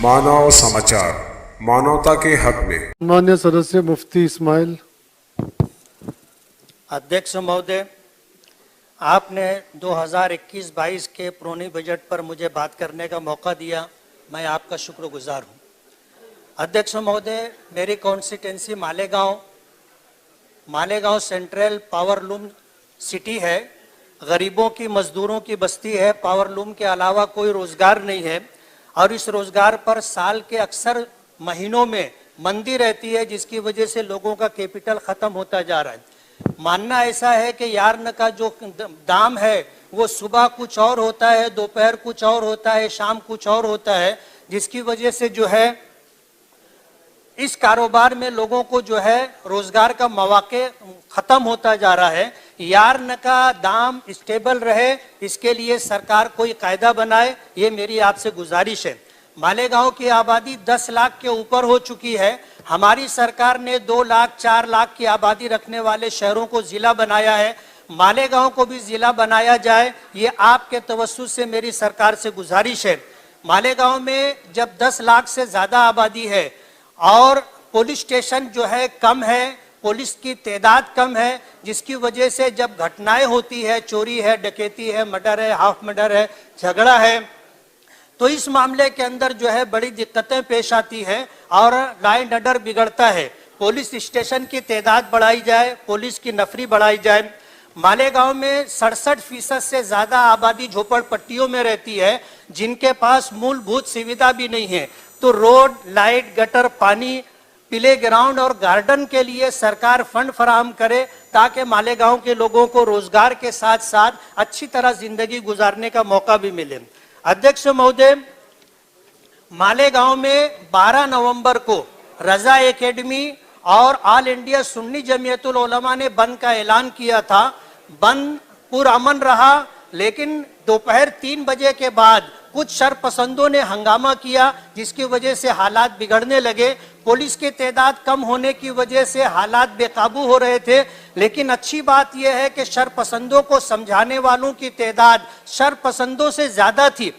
मानव समाचार, मानवता के हक में। माननीय सदस्य मुफ्ती इस्माइल। अध्यक्ष महोदय, आपने 2021-22 के पुरानी बजट पर मुझे बात करने का मौका दिया, मैं आपका शुक्रगुजार हूं। अध्यक्ष महोदय, मेरी constituency Malegaon central powerloom city है। गरीबों की, मजदूरों की बस्ती है। पावरलूम के अलावा कोई रोजगार नहीं है और इस रोजगार पर साल के अक्सर महीनों में मंदी रहती है, जिसकी वजह से लोगों का कैपिटल खत्म होता जा रहा है। मानना ऐसा है कि यार्न का जो दाम है वो सुबह कुछ और होता है, दोपहर कुछ और होता है, शाम कुछ और होता है, जिसकी वजह से जो है इस कारोबार में लोगों को जो है रोजगार का मौके खत्म होता जा रहा है। यार्न का दाम स्टेबल रहे, इसके लिए सरकार कोई कायदा बनाए, ये मेरी आपसे गुजारिश है। मालेगांव की आबादी 10 लाख के ऊपर हो चुकी है। हमारी सरकार ने 2 लाख 4 लाख की आबादी रखने वाले शहरों को जिला बनाया है। मालेगांव को भी जिला बनाया जाए, ये आपके तवज्जुह से मेरी सरकार से गुजारिश है। मालेगांव में जब 10 लाख से ज्यादा आबादी है और पुलिस स्टेशन जो है कम है, पुलिस की तादाद कम है, जिसकी वजह से जब घटनाएं होती है, चोरी है, डकैती है, मर्डर है, हाफ मर्डर है, झगड़ा है, तो इस मामले के अंदर जो है बड़ी दिक्कतें पेश आती है और लॉ एंड ऑर्डर बिगड़ता है। पुलिस स्टेशन की तादाद बढ़ाई जाए, पुलिस की नफरी बढ़ाई जाए। मालेगांव में 67% से ज्यादा आबादी झोपड़पट्टियों में रहती है, जिनके पास मूलभूत सुविधा भी नहीं है। तो रोड, लाइट, गटर, पानी, प्ले ग्राउंड और गार्डन के लिए सरकार फंड फराहम करे, ताकि मालेगांव के लोगों को रोजगार के साथ साथ अच्छी तरह जिंदगी गुजारने का मौका भी मिले। अध्यक्ष महोदय, मालेगांव में 12 नवंबर को रजा एकेडमी और ऑल इंडिया सुन्नी जमीयतुल उलमा ने बंद का ऐलान किया था। बंद पुरअमन रहा, लेकिन दोपहर 3 बजे के बाद कुछ शरपसंदों ने हंगामा किया, जिसकी वजह से हालात बिगड़ने लगे। पुलिस की तादाद कम होने की वजह से हालात बेकाबू हो रहे थे, लेकिन अच्छी बात यह है कि शरपसंदों को समझाने वालों की तादाद शरपसंदों से ज्यादा थी,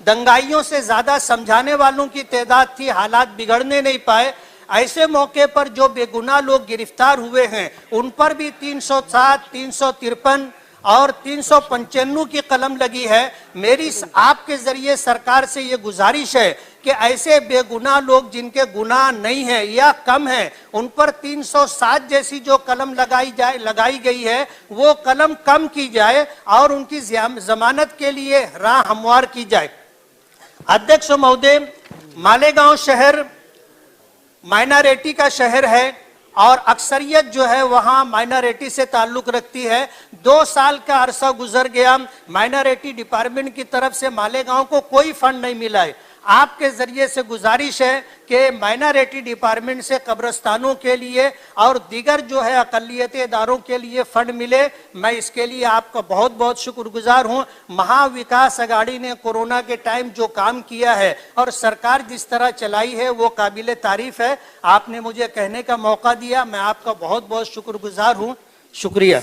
दंगाइयों से ज्यादा समझाने वालों की तादाद थी। हालात बिगड़ने नहीं पाए। ऐसे मौके पर जो बेगुनाह लोग गिरफ्तार हुए हैं, उन पर भी 307, 353 और 395 की कलम लगी है। मेरी आपके जरिए सरकार से ये गुजारिश है कि ऐसे बेगुनाह लोग जिनके गुनाह नहीं है या कम है, उन पर 307 जैसी जो कलम लगाई गई है, वो कलम कम की जाए और उनकी जमानत के लिए राह हमवार की जाए। अध्यक्ष महोदय, मालेगांव शहर माइनॉरिटी का शहर है और अक्सरियत जो है वहां माइनॉरिटी से ताल्लुक रखती है। 2 साल का अरसा गुजर गया, माइनॉरिटी डिपार्टमेंट की तरफ से मालेगांव को कोई फंड नहीं मिला है। आपके जरिए से गुजारिश है कि माइनॉरिटी डिपार्टमेंट से कब्रिस्तानों के लिए और दीगर जो है अकलियती इदारों के लिए फंड मिले। मैं इसके लिए आपका बहुत बहुत शुक्रगुजार हूं। महाविकास अघाड़ी ने कोरोना के टाइम जो काम किया है और सरकार जिस तरह चलाई है, वो काबिल तारीफ है। आपने मुझे कहने का मौका दिया, मैं आपका बहुत बहुत शुक्रगुजार हूं। शुक्रिया।